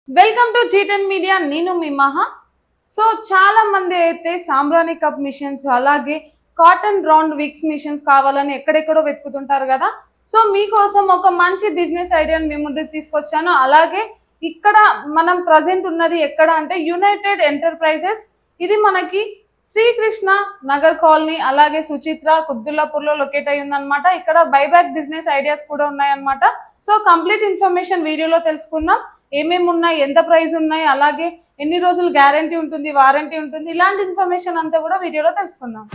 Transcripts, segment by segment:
Welcome to G10 media. నేను మీ మహా. So చాలా మంది అయితే సాంబ్రాణి కప్ మిషన్స్ అలాగే కాటన్ రౌండ్ విక్స్ మిషన్స్ కావాలని ఎక్కడెక్కడో వెతుకుతుంటారు కదా. సో మీకోసం ఒక మంచి బిజినెస్ ఐడియాని మీ ముందుకు తీసుకొచ్చాను. అలాగే ఇక్కడ మనం ప్రజెంట్ ఉన్నది ఎక్కడ అంటే యునైటెడ్ ఎంటర్ప్రైజెస్. ఇది మనకి శ్రీకృష్ణ నగర్ కాలనీ అలాగే సుచిత్ర కుద్దుల్లాపూర్ లో లొకేట్ అయి ఉందన్నమాట. ఇక్కడ బైబ్యాక్ బిజినెస్ ఐడియాస్ కూడా ఉన్నాయన్నమాట. సో కంప్లీట్ ఇన్ఫర్మేషన్ వీడియోలో తెలుసుకుందాం. ఏమేమి ఉన్నాయి, ఎంత ప్రైస్ ఉన్నాయి, అలాగే ఎన్ని రోజులు గ్యారంటీ ఉంటుంది, వారంటీ ఉంటుంది, ఇలాంటి ఇన్ఫర్మేషన్ అంతా కూడా వీడియోలో తెలుసుకుందాం.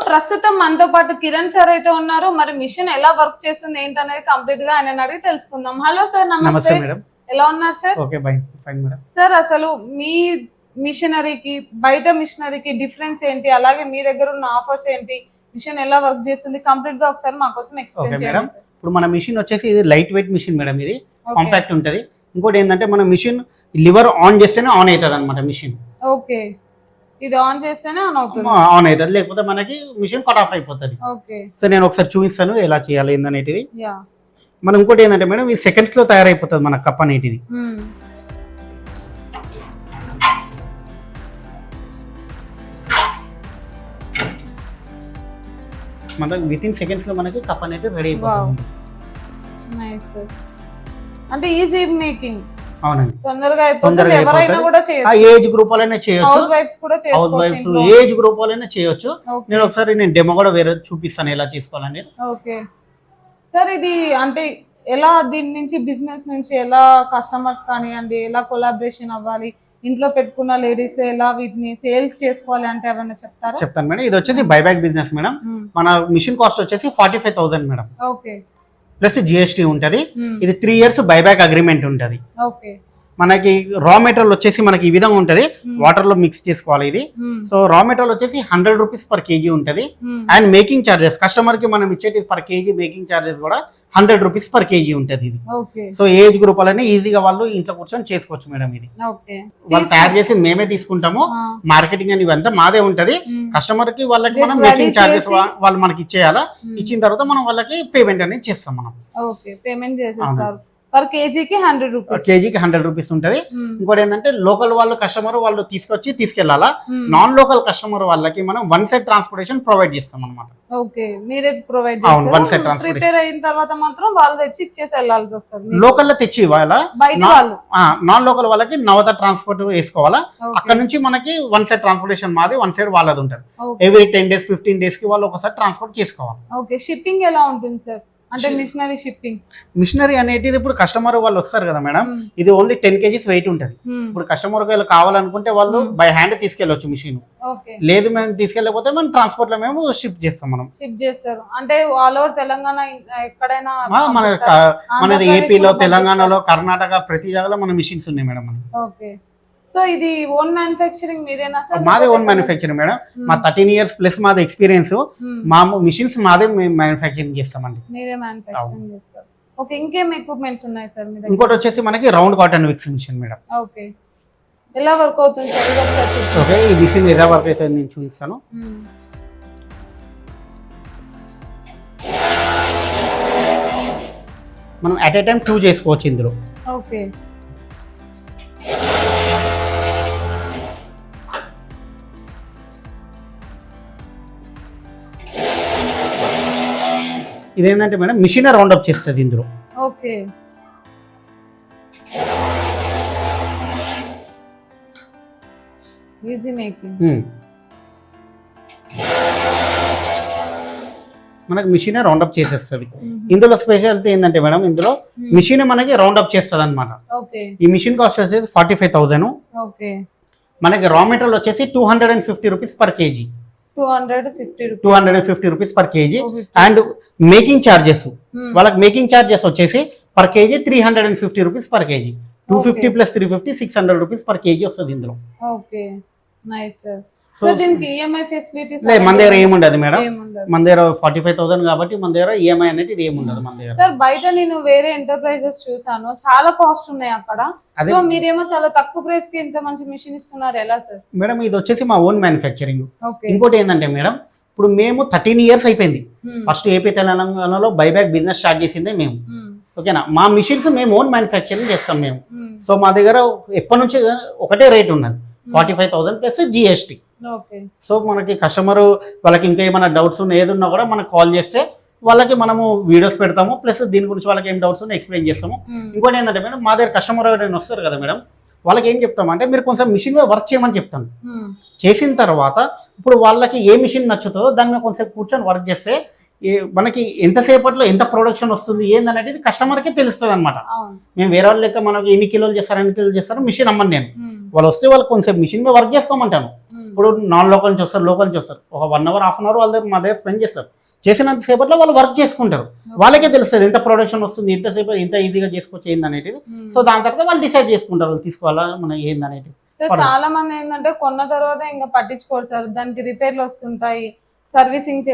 ప్రస్తుతం మనతో పాటు కిరణ్ సార్ అయితే ఉన్నారు. మరి మిషన్ ఎలా వర్క్ చేస్తుంది ఏంటనేది కంప్లీట్ గా ఆయన అడిగి తెలుసుకుందాం. హలో సార్, నమస్తే. ఎలా ఉన్నారు సార్? సార్ అసలు మీ మిషనరీకి బయట మిషనరీకి డిఫరెన్స్ ఏంటి, అలాగే మీ దగ్గర ఉన్న ఆఫర్స్ ఏంటి, మిషన్ ఎలా వర్క్ చేస్తుంది కంప్లీట్ గా ఒకసారి మా కోసం ఎక్స్ప్లెయిన్ చేయండి. ఇప్పుడు మన మిషన్ వచ్చేసి ఇది లైట్ వెయిట్ మిషన్ మేడం. ఇది కాంపాక్ట్ ఉంటది. ఇంకోటి ఏంటంటే మన మిషన్ లివర్ ఆన్ చేస్తేనే ఆన్ అవుతుంది అనమాట మిషన్. ఓకే, ఇది ఆన్ చేస్తేనే ఆన్ అవుతుంది, ఆన్ అవుతుంది, లేకపోతే మనకి మిషన్ కట్ ఆఫ్ అయిపోతుంది. సో నేను ఒకసారి చూపిస్తాను ఎలా చేయాలి ఏందనేటిది. మనం ఇంకోటి ఏంటంటే మేడం ఇది సెకండ్స్ లో తయారైపోతుంది మన కప్ అనేటిది. మన విత్ ఇన్ సెకండ్స్ లో మనకి కప్ అనేది రెడీ అయిపోతుంది. అంటే ఈజీ మేకింగ్. అవునండి, తొందరగా అయిపోతుంది. ఎవరైనా కూడా చేయొచ్చు, ఏజ్ గ్రూప్ వాళ్ళైనా చేయొచ్చు, హౌస్ వైఫ్స్ కూడా చేయొచ్చు, హౌస్ వైఫ్స్ ఏజ్ గ్రూప్ వాళ్ళైనా చేయొచ్చు. నేను ఒకసారి డెమో కూడా వేరే చూపిస్తాను ఎలా చేసుకోవాలని. ఓకే సార్, ఇది అంటే ఎలా దీని నుంచి బిజినెస్ నుంచి ఎలా కస్టమర్స్ కానివ్వండి ఎలా కొలాబరేషన్ అవ్వాలి, ఇంట్లో పెట్టుకున్న లేడీస్ ఎలా వీటిని సేల్స్ చేసుకోవాలి అంటే ఏమైనా చెప్తారా? చెప్తాను మేడం. ఇది వచ్చేసి బైబ్యాక్ బిజినెస్ మేడం. మన మిషన్ కాస్ట్ వచ్చేసి 45,000 మేడం. ఓకే, ప్లస్ జిఎస్టీ ఉంటది. ఇది 3 years బైబ్యాక్ అగ్రిమెంట్ ఉంటది. ఓకే, మనకి రా మెటీరియల్ వచ్చేసి మనకి ఈ విధంగా ఉంటది, వాటర్ లో మిక్స్ చేసుకోవాలి ఇది. సో రా మెటీరియల్ వచ్చేసి 100 rupees per kg ఉంటది. అండ్ మేకింగ్ చార్జెస్ కస్టమర్ కి మనం ఇచ్చేది పర్ కేజీ మేకింగ్ చార్జెస్ కూడా 100 rupees per kg ఉంటది ఇది. సో ఏజ్ గ్రూప్ వాళ్ళని ఈజీగా వాళ్ళు ఇంట్లో కూర్చొని చేసుకోవచ్చు మేడం. ఇది వాళ్ళు తయారు చేసి మేమే తీసుకుంటాము. మార్కెటింగ్ అని ఇవంతా మాదే ఉంటది. కస్టమర్ కి వాళ్ళకి మనం మేకింగ్ చార్జెస్ వాళ్ళు మనకి ఇచ్చేయాలా, ఇచ్చిన తర్వాత మనం వాళ్ళకి పేమెంట్ అనేది చేస్తాం మనం. పేమెంట్ చేసేస్తారు. పర్ కేజీకి 100 రూపీస్, కేజీకి 100 రూపీస్ ఉంటది. ఇంకోటి ఏంటంటే లోకల్ వాళ్ళు కస్టమర్ వాళ్ళు తీసుకొచ్చి తీసుకెళ్లాలా. నాన్ లోకల్ కస్టమర్ వాళ్ళకి మనం 1 side ట్రాన్స్పోర్టేషన్ ప్రొవైడ్ చేస్తాం అనమాట. ఓకే, మీరే ప్రొవైడ్ చేస్తారు. 1 side ట్రాన్స్పోర్టేషన్ ప్రిపేర్ అయిన తర్వాత మాత్రం వాళ్ళు తెచ్చి ఇచ్చేసి వెళ్ళాల్సి వస్తుంది. లోకల్ లో తెచ్చి ఇవ్వాలా, బయట వాళ్ళు నాన్ లోకల్ వాళ్ళకి నవత ట్రాన్స్పోర్ట్ వేసుకోవాలా. అక్కడ నుంచి మనకి 1 side ట్రాన్స్పోర్టేషన్ మాది, 1 side వాళ్ళది ఉంటుంది. ఎవ్రీ 10 days 15 days కి వాళ్ళు ఒకసారి ట్రాన్స్పోర్ట్ చేసుకోవాలి. ఓకే, షిప్పింగ్ ఎలా ఉంటుంది సార్? అంటే మిషనరీ షిప్పింగ్, మిషనరీ అనేది ఇప్పుడు కస్టమర్ వాళ్ళు వస్తారు కదా మేడం, ఇది ఓన్లీ 10 kgs వెయిట్ ఉంటది. ఇప్పుడు కస్టమర్ వాళ్ళు కావాలనుకుంటే వాళ్ళు బై హ్యాండ్ తీసుకెళ్ళొచ్చు మిషన్. లేదు మేము తీసుకెళ్ళకపోతే మనం ట్రాన్స్పోర్ట్ లో మేము షిప్ చేస్తాం. మనం షిప్ చేస్తారు అంటే ఆల్ ఓవర్ తెలంగాణ ఎక్కడైనా మనది ఏపీలో, తెలంగాణలో, కర్ణాటక ప్రతి జాగాలో మన మిషన్స్ ఉన్నాయి మేడం. ఓకే, సో ఇది ఓన్ మ్యానుఫ్యాక్చరింగ్ మీదేనా సార్? మాదే ఓన్ మ్యానుఫ్యాక్చరింగ్ మేడం. మా 13 years ప్లస్ మాది ఎక్స్పీరియన్స్. మా మిషన్స్ మాదే మ్యానుఫ్యాక్చరింగ్ చేస్తామండి. మీరే మ్యానుఫ్యాక్చరింగ్ చేస్తారు. ఓకే, ఇంకేం ఎక్విప్మెంట్స్ ఉన్నాయి సార్ మీ దగ్గర? ఇంకోటి వచ్చేసి మనకి round cotton wicks machine madam. Okay, ఎలా వర్క్ అవుతుంది సార్? ఓకే, ఈ మిషన్ ఎలా వర్క్ అవుతుంది నేను చూపిస్తాను. మనం అట్ ఏ టైం 2 చేసుకోవచ్చు ఇందులో. ఓకే, ఇదేంటంటే మేడం మిషన్ రౌండ్ అప్ చేస్తుంది ఇందులో. Okay, easy making. మనకి మిషన్ రౌండ్ అప్ చేసేస్తుంది. ఇందులో స్పెషాలిటీ ఏంటంటే మేడం, ఇందులో మిషన్ మనకి రౌండ్ అప్ చేస్తుంది అనమాట. ఈ మిషన్ కాస్ట్ వచ్చేసి 45,000. మనకి రా మెటీరియల్ వచ్చేసి 250 rupees per kg. 250 rupees per kg. And making charges వాళ్ళకి మేకింగ్ చార్జెస్ వచ్చేసి per KG 350 rupees per KG. 250 plus 350 600 rupees per KG వస్తుంది ఇందులో. Okay nice sir. సో దీనికి ఈఎంఐ ఫెసిలిటీస్ లేదు మన దగ్గర ఏముండదు మేడం, మన దగ్గర 45,000 కాబట్టి మన దగ్గర ఈఎంఐ అనేది ఇది ఏముండదు మన దగ్గర. సార్ బయట నేను వేరే ఎంటర్ప్రైజెస్ చూసాను, చాలా కాస్ట్ ఉన్నాయి అక్కడ. సో మీరేమో చాలా తక్కువ ప్రైస్ కి ఇంత మంచి మిషన్ ఇస్తున్నారు, ఎలా సార్? మేడం ఇది వచ్చేసి మా ఓన్ మ్యానుఫ్యాక్చరింగ్. ఓకే. ఇంకోటి ఏంటంటే మేడం, ఇప్పుడు మేము 13 ఇయర్స్ అయిపోయింది. ఫస్ట్ ఏపీ తెలంగాణలో బైబ్యాక్ బిజినెస్ స్టార్ట్ చేసిందే మేము. ఓకేనా, మా మిషన్స్ మేము ఓన్ మ్యానుఫ్యాక్చరింగ్ చేస్తాం మేము. సో మా దగ్గర ఎప్పటి నుంచి ఒకటే రేట్ ఉన్నది, 45,000 ప్లస్ జిఎస్టీ. సో మనకి కస్టమర్ వాళ్ళకి ఇంకా ఏమైనా డౌట్స్ ఉన్నా ఏదున్నా కూడా మనకు కాల్ చేస్తే వాళ్ళకి మనము వీడియోస్ పెడతాము, ప్లస్ దీని గురించి వాళ్ళకి ఏం డౌట్స్ ఉన్నా ఎక్స్ప్లెయిన్ చేస్తాము. ఇంకోటి ఏంటంటే మేడం, మా దగ్గర కస్టమర్ ఎవరైనా వస్తారు కదా మేడం, వాళ్ళకి ఏం చెప్తాం అంటే మీరు కొంచెం మిషన్ మీద వర్క్ చేయమని చెప్తాను. చేసిన తర్వాత ఇప్పుడు వాళ్ళకి ఏ మిషన్ నచ్చుతుందో దాని మీద కొంచెం కూర్చొని వర్క్ చేస్తే మనకి ఎంతసేపట్లో ఎంత ప్రొడక్షన్ వస్తుంది ఏందనేది కస్టమర్కే తెలుస్తుంది అనమాట. మేము వేరే వాళ్ళ లెక్క మనకి ఎన్ని కిలోలు చేస్తారు ఎన్ని కిలోలు చేస్తారు మిషన్ అమ్మని నేను. వాళ్ళు వస్తే వాళ్ళు కొంచెం మిషన్ మీద వర్క్ చేసుకోమంటాను. ఇప్పుడు నాన్ లోకల్ నుంచి వస్తారు, లోకల్ నుంచి వస్తారు, ఒక 1 అవర్ హాఫ్ అన్ అవర్ వాళ్ళ దగ్గర మా దగ్గర స్పెండ్ చేస్తారు. చేసినంత సేపట్లో వాళ్ళు వర్క్ చేసుకుంటారు, వాళ్ళకే తెలుస్తుంది ఎంత ప్రొడక్షన్ వస్తుంది, ఎంతసేపు ఎంత ఈజీగా చేసుకోవచ్చు ఏందనేది. సో దాని తర్వాత వాళ్ళు డిసైడ్ చేసుకుంటారు వాళ్ళు తీసుకోవాలా మనం ఏందనేది. చాలా మంది ఏంటంటే కొన్న తర్వాత ఇంకా పట్టించుకోరు సార్, దానికి రిపేర్లు వస్తుంటాయి, సర్వీసింగ్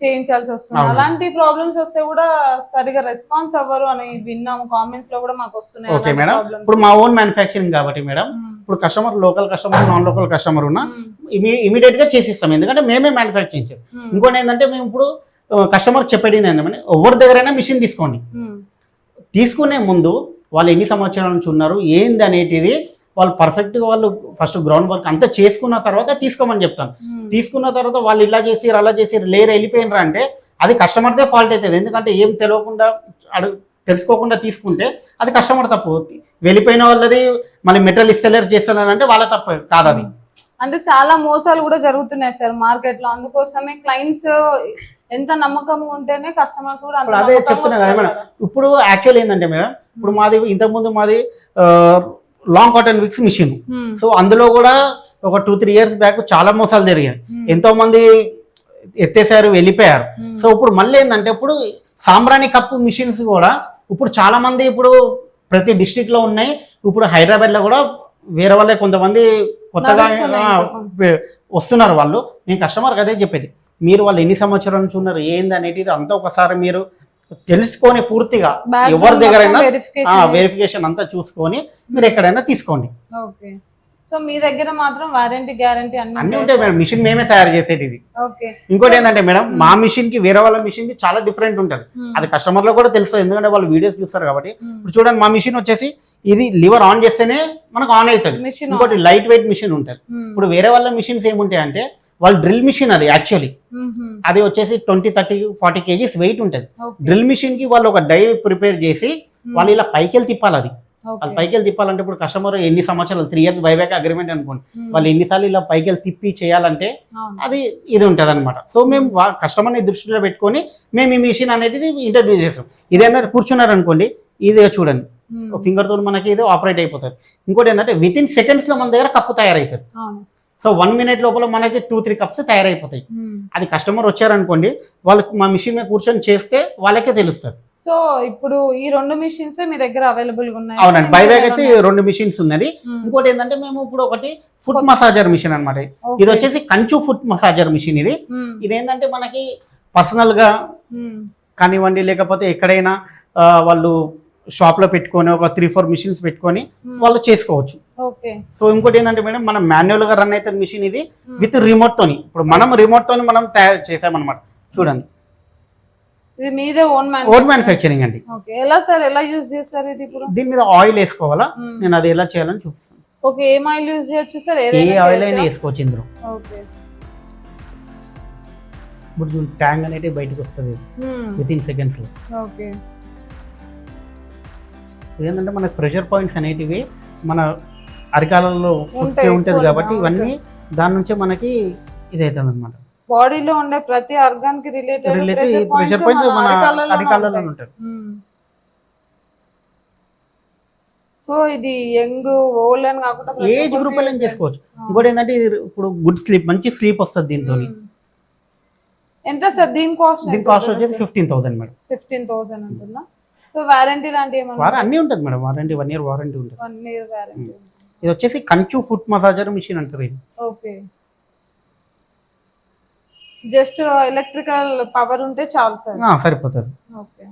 చేయించాల్సి వస్తుంది. అలాంటి ప్రాబ్లమ్స్ వస్తే కూడా సరిగా రెస్పాన్స్ అవ్వరు అని విన్నాము, కామెంట్స్ లో కూడా మాకు వస్తున్నాయి. ఓకే మేడం, ఇప్పుడు మా ఓన్ మ్యానుఫ్యాక్చరింగ్ కాబట్టి మేడం, ఇప్పుడు customer local customer non local customer ఉన్నా ఇమీడియట్ గా చేసిస్తాం, ఎందుకంటే మేమే మ్యానుఫ్యాక్చరింగ్ చేస్తాం. ఇంకోటి ఏంటంటే మేము ఇప్పుడు కస్టమర్ చెప్పేది ఏంటంటే ఎవరి దగ్గరైనా మిషన్ తీసుకోండి, తీసుకునే ముందు వాళ్ళు ఎన్ని సంవత్సరాల నుంచి ఉన్నారు ఏంది అనేటిది వాళ్ళు పర్ఫెక్ట్గా వాళ్ళు ఫస్ట్ గ్రౌండ్ వర్క్ అంతా చేసుకున్న తర్వాత తీసుకోమని చెప్తాను. తీసుకున్న తర్వాత వాళ్ళు ఇలా చేసి అలా చేసి లేరు వెళ్ళిపోయినరా అంటే అది కస్టమర్దే ఫాల్ట్ అవుతుంది. ఎందుకంటే ఏం తెలియకుండా తెలుసుకోకుండా తీసుకుంటే అది కస్టమర్ తప్పు. వెళ్ళిపోయిన వాళ్ళది మళ్ళీ మెటీరియల్ ఇస్తలేరు చేస్తున్నారంటే వాళ్ళ తప్పు కాదు అది. అంటే చాలా మోసాలు కూడా జరుగుతున్నాయి సార్ మార్కెట్ లో, అందుకోసమే క్లయింట్స్ ఎంత నమ్మకంగా ఉంటేనే కస్టమర్స్ కూడా అదే చెప్తున్నా కదా మేడం. ఇప్పుడు యాక్చువల్ ఏంటంటే మేడం, ఇప్పుడు మాది ఇంతకుముందు మాది long cotton wicks machine. So అందులో కూడా ఒక 2-3 ఇయర్స్ బ్యాక్ చాలా మోసాలు జరిగాయి, ఎంతో మంది ఎత్తేసారు వెళ్ళిపోయారు. సో ఇప్పుడు మళ్ళీ ఏంటంటే ఇప్పుడు సాంబ్రాణి కప్పు మిషన్స్ కూడా ఇప్పుడు చాలా మంది ఇప్పుడు ప్రతి డిస్ట్రిక్ట్ లో ఉన్నాయి. ఇప్పుడు హైదరాబాద్ లో కూడా వేరే వాళ్ళే కొంతమంది కొత్తగా వస్తున్నారు. వాళ్ళు నేను కస్టమర్కి అదే చెప్పేది, మీరు వాళ్ళు ఎన్ని సంవత్సరాల నుంచి ఉన్నారు ఏంది అనేది అంతా ఒకసారి మీరు తెలుసుకొని పూర్తిగా ఎవరి దగ్గరైనా వెరిఫికేషన్ అంతా చూసుకొని మీరు ఎక్కడైనా తీసుకోండి. ఓకే. సో మీ దగ్గర మాత్రం వారంటీ గ్యారంటీ అన్ని ఉంటాయి మేడం, మిషన్ మేమే తయారు చేసేది ఇది. ఇంకోటి ఏంటంటే మేడం, మా మిషన్ కి వేరే వాళ్ళ మిషన్ కి చాలా డిఫరెంట్ ఉంటుంది, అది కస్టమర్ లో కూడా తెలుస్తుంది ఎందుకంటే వాళ్ళు వీడియోస్ చూస్తారు కాబట్టి. ఇప్పుడు చూడండి మా మిషన్ వచ్చేసి ఇది లివర్ ఆన్ చేస్తేనే మనకు ఆన్ అవుతుంది. ఇంకోటి లైట్ వెయిట్ మిషన్ ఉంటుంది. ఇప్పుడు వేరే వాళ్ళ మిషన్స్ ఏముంటాయి అంటే వాళ్ళు డ్రిల్ మిషన్, అది యాక్చువల్లీ అది వచ్చేసి 20-30-40 kgs వెయిట్ ఉంటుంది. డ్రిల్ మిషన్ కి వాళ్ళు ఒక డై ప్రిపేర్ చేసి వాళ్ళు ఇలా పైకెళ్ళి తిప్పాలి. అది వాళ్ళు పైకెళ్ళి తిప్పాలంటే ఇప్పుడు కస్టమర్ ఎన్ని సంవత్సరాలు 3 years బైబ్యాక్ అగ్రిమెంట్ అనుకోండి, వాళ్ళు ఎన్నిసార్లు ఇలా పైకెళ్ళి తిప్పి చేయాలంటే అది ఇది ఉంటుంది అనమాట. సో మేము కస్టమర్ని దృష్టిలో పెట్టుకొని మేము ఈ మిషన్ అనేది ఇంట్రడ్యూస్ చేస్తాం. ఇదేంటంటే కూర్చున్నారు అనుకోండి, ఇదే చూడండి ఫింగర్ తో మనకి ఇది ఆపరేట్ అయిపోతుంది. ఇంకోటి ఏంటంటే వితిన్ సెకండ్స్ లో మన దగ్గర కప్పు తయారవుతుంది. సో 1 minute లోపల మనకి 2-3 కప్స్ తయారైపోతాయి. అది కస్టమర్ వచ్చారనుకోండి, వాళ్ళకి మా మిషన్ మీద కూర్చొని చేస్తే వాళ్ళకే తెలుస్తుంది. సో ఇప్పుడు ఈ 2 మిషన్స్ మీ దగ్గర అవైలబుల్ గా ఉన్నాయి? అవునండి, బైబ్యాక్ అయితే 2 మిషన్స్ ఉన్నది. ఇంకోటి ఏంటంటే మేము ఇప్పుడు ఒకటి ఫుట్ మసాజర్ మిషన్ అనమాట. ఇది వచ్చేసి కంచు ఫుట్ మసాజర్ మిషన్. ఇదేంటంటే మనకి పర్సనల్ గా కానివ్వండి, లేకపోతే ఎక్కడైనా వాళ్ళు షాప్ లో పెట్టుకొని ఒక 3-4 మిషన్స్ పెట్టుకొని వాళ్ళు చేసుకోవచ్చు. సో ఇంకోటి ఏంటంటే మేడం, మనం మాన్యువల్ గా రన్ అవుతుంది మిషన్ ఇది విత్ రిమోట్ తోని. ఇప్పుడు మనం రిమోట్ తోని మనం తయారు చేసామన్నమాట. చూడండి ఇది మీదే ఓన్ మ్యానుఫ్యాక్చరింగ్ అండి. ఎలా సార్, ఎలా యూజ్ చేస్తారు ఇది? ఇప్పుడు దీని మీద ఆయిల్ వేసుకోవాలా, నేను అది ఎలా చేయాలని చూపిస్తాను. ఓకే, ఏం ఆయిల్ యూజ్ చేయొచ్చు సార్? ఏ ఆయిల్ అయినా వేసుకోవచ్చు ఇందులో. ఇప్పుడు ట్యాంగ్ అనేది బయటకు వస్తుంది వితిన్ సెకండ్స్ లో. ఇదేంటంటే మన ప్రెషర్ పాయింట్స్ అనేటివి మన అరికాలలో ఉంటుంది కాబట్టి ఇవన్నీ దాని నుంచే మనకి ఇదైతుంది అనమాట. బాడీలో ఉండే ప్రతి ఆర్గాన్ కి రిలేటెడ్ ప్రెషర్ పాయింట్స్ మన అరికాలలో ఉంటాయి. సో ఇది యంగ్ ఓల్డ్ అని కాకుండా ఏజ్ గ్రూప్ లో చేసుకోవచ్చు. ఇంకోటి ఏంటంటే ఇది ఇప్పుడు గుడ్ స్లీప్, మంచి స్లీప్ వస్తుంది దీంతో. ఎంత సార్ దీని కాస్ట్? దీని కాస్ట్ వచ్చేసి 15,000 మేడం. 15,000 అంటున్నా. సో వారంటీ లాంటి ఏమన్నా అన్నీ ఉంటుంది మేడం, వారంటీ 1 year వారంటీ ఉంటుంది. 1 year వారంటీ. ఇది వచ్చేసి కంచు ఫుట్ మసాజర్ మిషన్ అంటారు ఇది. ఓకే, జస్ట్ ఎలక్ట్రికల్ పవర్ ఉంటే చాలు సార్. సరిపోతుంది. ఓకే,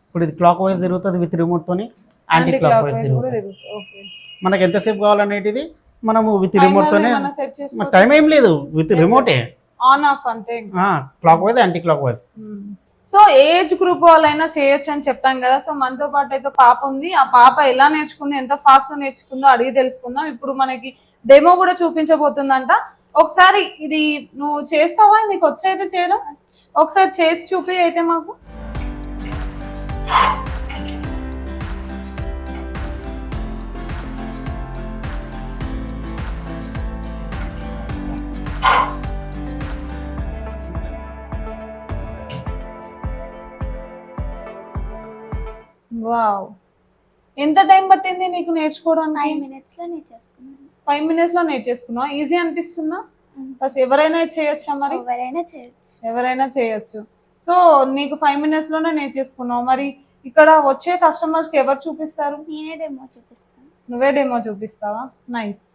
ఇప్పుడు ఇది క్లాక్ వైజ్ తిరుగుతుంది విత్ రిమోట్ తోని, యాంటీ క్లాక్ వైజ్ తిరుగుతుంది. ఓకే, మనకి ఎంతసేపు కావాలనేటిది మనము విత్ రిమోట్ తోనే, సెట్ చేసుకో. టైం ఏం లేదు, విత్ రిమోటే ఆన్ ఆఫ్ అంతే. Clock wise anti clock wise. So age group వాళ్ళైనా చేయొచ్చు అని చెప్పాను కదా. సో మనతో పాటు అయితే పాప ఉంది. ఆ పాప ఎలా నేర్చుకుంది, ఎంత ఫాస్ట్ నేర్చుకుందో అడిగి తెలుసుకుందాం. ఇప్పుడు మనకి డెమో కూడా చూపించబోతుందంట. ఒకసారి ఇది నువ్వు చేస్తావా, నీకు వచ్చైతే చేయడం? ఒకసారి చేసి చూపి అయితే మాకు. వావ్, ఎంత టైం పట్టింది నీకు నేర్చుకోవడానికి? 5 minutes లో నేర్చేసుకున్నాను. 5 minutes లో నేర్చేసుకున్నావు. ఈజీ అనిపిస్తుందా? ఫస్ట్ ఎవరైనా చేయొచ్చా మరి? ఎవరైనా చేయొచ్చు. ఎవరైనా చేయొచ్చు. సో నీకు 5 minutes లోనే నేర్చేసుకున్నావు. మరి ఇక్కడ వచ్చే కస్టమర్స్ కి ఎవరు చూపిస్తారు? నేనే డెమో చూపిస్తాను. నువ్వే డెమో చూపిస్తావా? నైస్.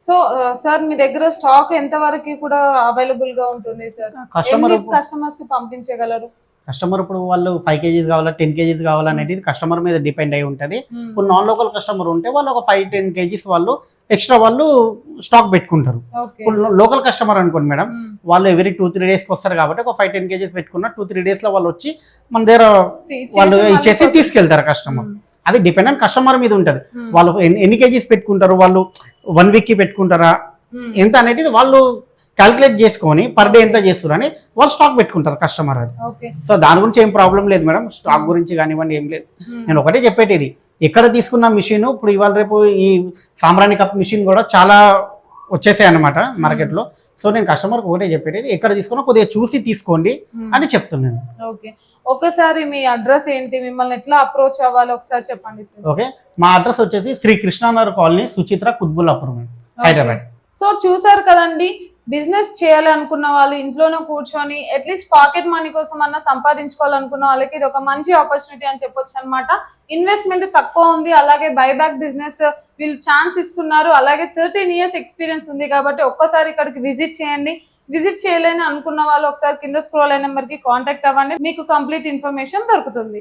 సో సార్ మీ దగ్గర స్టాక్ ఎంత వరకు కూడా అవైలబుల్ గా ఉంటుంది సార్? కస్టమర్స్ కి పంపించగలరు? కస్టమర్ ఇప్పుడు వాళ్ళు 5 kgs కావాలా 10 kgs కావాలనేది కస్టమర్ మీద డిపెండ్ అయి ఉంటుంది. ఇప్పుడు నాన్ లోకల్ కస్టమర్ ఉంటే వాళ్ళు ఒక 5-10 kgs వాళ్ళు ఎక్స్ట్రా వాళ్ళు స్టాక్ పెట్టుకుంటారు. ఇప్పుడు లోకల్ కస్టమర్ అనుకోండి మేడం, వాళ్ళు ఎవరీ 2-3 days వస్తారు కాబట్టి ఒక 5-10 kgs పెట్టుకున్న 2-3 days లో వాళ్ళు వచ్చి మన దగ్గర వాళ్ళు ఇచ్చేసి తీసుకెళ్తారు కస్టమర్. అది డిపెండ్ ఆన్ కస్టమర్ మీద ఉంటుంది. వాళ్ళు ఎన్ని కేజీస్ పెట్టుకుంటారు, వాళ్ళు 1 week కి పెట్టుకుంటారా ఎంత అనేది వాళ్ళు క్యాల్కులేట్ చేసుకొని పర్ డే ఎంత చేస్తారు అని వాళ్ళు స్టాక్ పెట్టుకుంటారు కస్టమర్. అది సో దాని గురించి ఏం ప్రాబ్లం లేదు మేడం, స్టాక్ గురించి కానివ్వండి ఏం లేదు. నేను ఒకటే చెప్పేది, ఎక్కడ తీసుకున్న మిషన్ ఇప్పుడు ఇవాళ రేపు ఈ సాంబ్రాణి కప్ మిషన్ కూడా చాలా వచ్చేసాయి అనమాట మార్కెట్లో. సో నేను కస్టమర్కి ఒకటే చెప్పేది, ఎక్కడ తీసుకున్నా కొద్దిగా చూసి తీసుకోండి అని చెప్తున్నాను. ఓకే, ఒకసారి మీ అడ్రస్ ఏంటి, మిమ్మల్ని ఎట్లా అప్రోచ్ అవ్వాలి ఒకసారి చెప్పండి సార్. ఓకే, మా అడ్రస్ వచ్చేసి శ్రీ కృష్ణానగర్ కాలనీ, సుచిత్ర, కుత్బుల్లాపూర్, హైదరాబాద్. సో చూసారు కదండి, బిజినెస్ చేయాలి అనుకున్న వాళ్ళు ఇంట్లోనే కూర్చొని అట్లీస్ట్ పాకెట్ మనీ కోసం అన్నా సంపాదించుకోవాలనుకున్న వాళ్ళకి ఇది ఒక మంచి ఆపర్చునిటీ అని చెప్పొచ్చు అనమాట. ఇన్వెస్ట్మెంట్ తక్కువ ఉంది, అలాగే బైబ్యాక్ బిజినెస్ వీళ్ళు ఛాన్స్ ఇస్తున్నారు, అలాగే 13 years ఎక్స్పీరియన్స్ ఉంది కాబట్టి ఒక్కసారి ఇక్కడికి విజిట్ చేయండి. విజిట్ చేయలేని అనుకున్న వాళ్ళు ఒకసారి కింద స్క్రోల్ అయిన నెంబర్ కి కాంటాక్ట్ అవ్వండి, మీకు కంప్లీట్ ఇన్ఫర్మేషన్ దొరుకుతుంది.